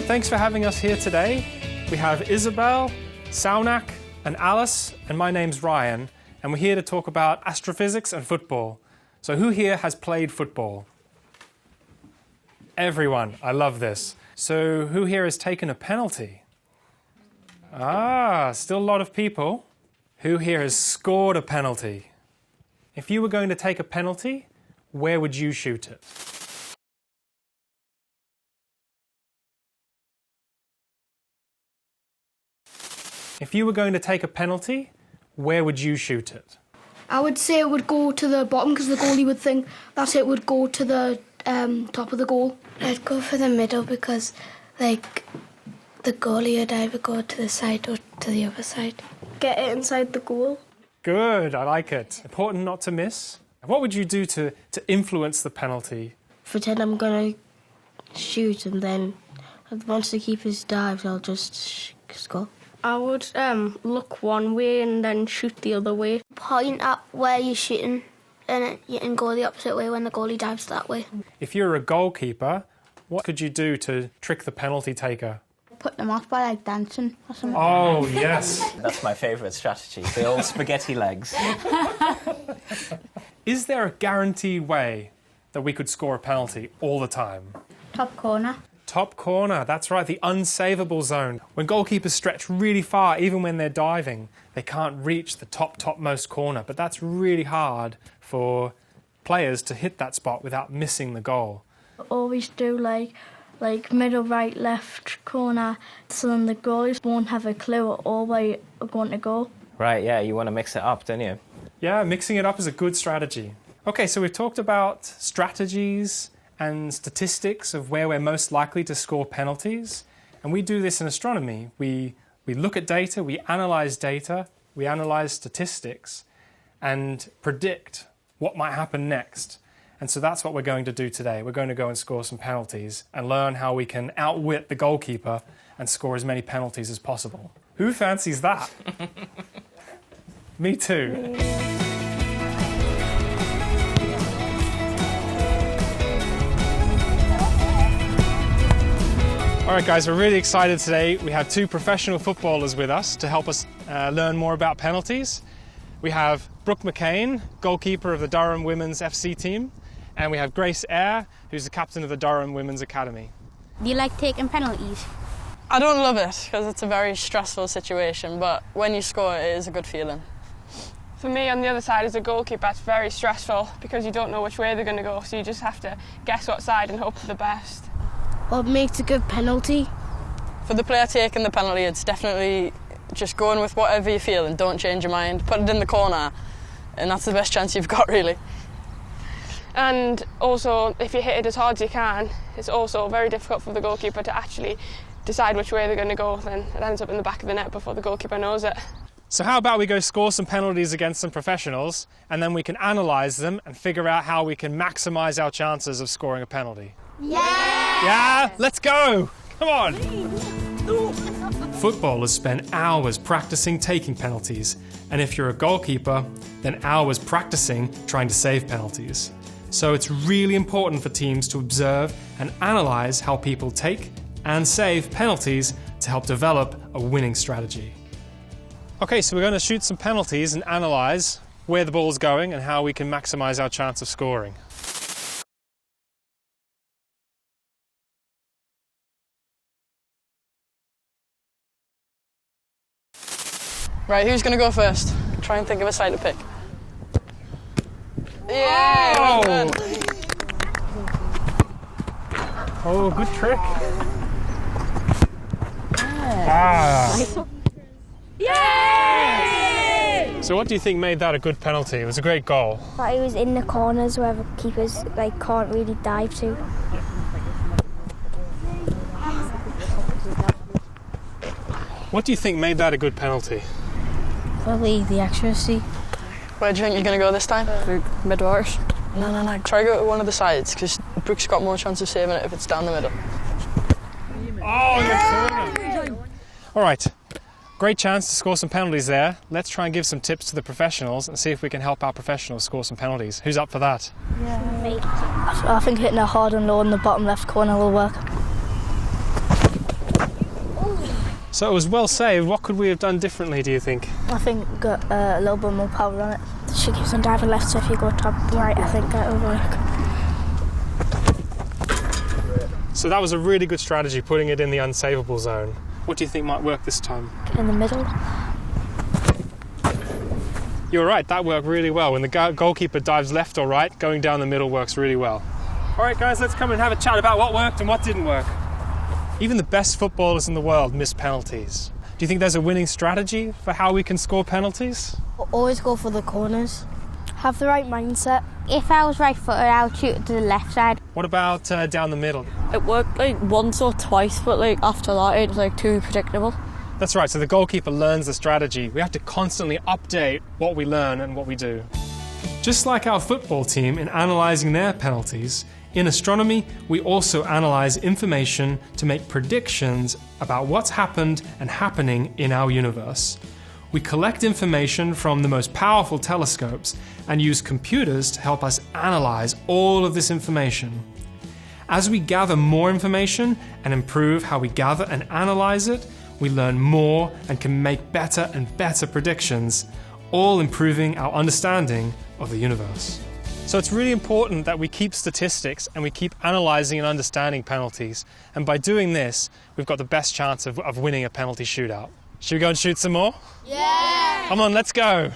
Thanks for having us here today. We have Isabel, Sownak and Alice, and my name's Ryan, and we're here to talk about astrophysics and football. So who here has played football? Everyone. I love this. So who here has taken a penalty? Still a lot of people. Who here has scored a penalty? If you were going to take a penalty, where would you shoot it? If you were going to take a penalty, where would you shoot it? I would say it would go to the bottom because the goalie would think that it would go to the top of the goal. I'd go for the middle because, like, the goalie would either go to the side or to the other side. Get it inside the goal. Good, I like it. Important not to miss. What would you do to influence the penalty? Pretend I'm going to shoot and then once the keeper's dived, I'll just score. I would look one way and then shoot the other way. Point at where you're shooting and you can go the opposite way when the goalie dives that way. If you're a goalkeeper, what could you do to trick the penalty taker? Put them off by, like, dancing or something. Oh, yes. That's my favourite strategy, the old spaghetti legs. Is there a guaranteed way that we could score a penalty all the time? Top corner. Top corner, that's right, the unsavable zone. When goalkeepers stretch really far, even when they're diving, they can't reach the topmost corner, but that's really hard for players to hit that spot without missing the goal. Always do like middle, right, left corner, so then the goalies won't have a clue at all where you're going to go. Right, yeah, you want to mix it up, don't you? Yeah, mixing it up is a good strategy. Okay, so we've talked about strategies and statistics of where we're most likely to score penalties. And we do this in astronomy. We look at data, we analyse statistics, and predict what might happen next. And so that's what we're going to do today. We're going to go and score some penalties and learn how we can outwit the goalkeeper and score as many penalties as possible. Who fancies that? Me too. All right, guys, we're really excited today. We have two professional footballers with us to help us learn more about penalties. We have Brooke McCain, goalkeeper of the Durham Women's FC team, and we have Grace Eyre, who's the captain of the Durham Women's Academy. Do you like taking penalties? I don't love it because it's a very stressful situation, but when you score, it is a good feeling. For me, on the other side, as a goalkeeper, it's very stressful because you don't know which way they're going to go, so you just have to guess what side and hope for the best. What makes a good penalty? For the player taking the penalty, it's definitely just going with whatever you feel and don't change your mind. Put it in the corner, and that's the best chance you've got, really. And also, if you hit it as hard as you can, it's also very difficult for the goalkeeper to actually decide which way they're going to go, then it ends up in the back of the net before the goalkeeper knows it. So how about we go score some penalties against some professionals, and then we can analyse them and figure out how we can maximise our chances of scoring a penalty. Yeah, let's go! Come on! Footballers spend hours practicing taking penalties, and if you're a goalkeeper, then hours practicing trying to save penalties. So it's really important for teams to observe and analyse how people take and save penalties to help develop a winning strategy. Okay, so we're going to shoot some penalties and analyse where the ball's going and how we can maximise our chance of scoring. Right, who's going to go first? Try and think of a side to pick. Yeah! Oh, oh, good trick. Yay! So what do you think made that a good penalty? It was a great goal. But it was in the corners where the keepers can't really dive to. What do you think made that a good penalty? Probably the accuracy. Where do you think you're going to go this time? Mid-horse. No. Try to go to one of the sides, because Brooke's got more chance of saving it if it's down the middle. Oh, the corner! All right, great chance to score some penalties there. Let's try and give some tips to the professionals and see if we can help our professionals score some penalties. Who's up for that? Yeah. I think hitting it hard and low in the bottom left corner will work. So it was well saved. What could we have done differently, do you think? I think got a little bit more power on it. She keeps on diving left, so if you go top right, I think that'll work. So that was a really good strategy, putting it in the unsavable zone. What do you think might work this time? In the middle. You're right, that worked really well. When the goalkeeper dives left or right, going down the middle works really well. All right, guys, let's come and have a chat about what worked and what didn't work. Even the best footballers in the world miss penalties. Do you think there's a winning strategy for how we can score penalties? Always go for the corners. Have the right mindset. If I was right-footed, I would shoot to the left side. What about down the middle? It worked like once or twice, but like after that it was like too predictable. That's right, so the goalkeeper learns the strategy. We have to constantly update what we learn and what we do. Just like our football team in analysing their penalties, in astronomy we also analyse information to make predictions about what's happened and happening in our universe. We collect information from the most powerful telescopes and use computers to help us analyse all of this information. As we gather more information and improve how we gather and analyse it, we learn more and can make better and better predictions, all improving our understanding of the universe. So it's really important that we keep statistics and we keep analysing and understanding penalties. And by doing this, we've got the best chance of winning a penalty shootout. Should we go and shoot some more? Yeah! Come on, let's go!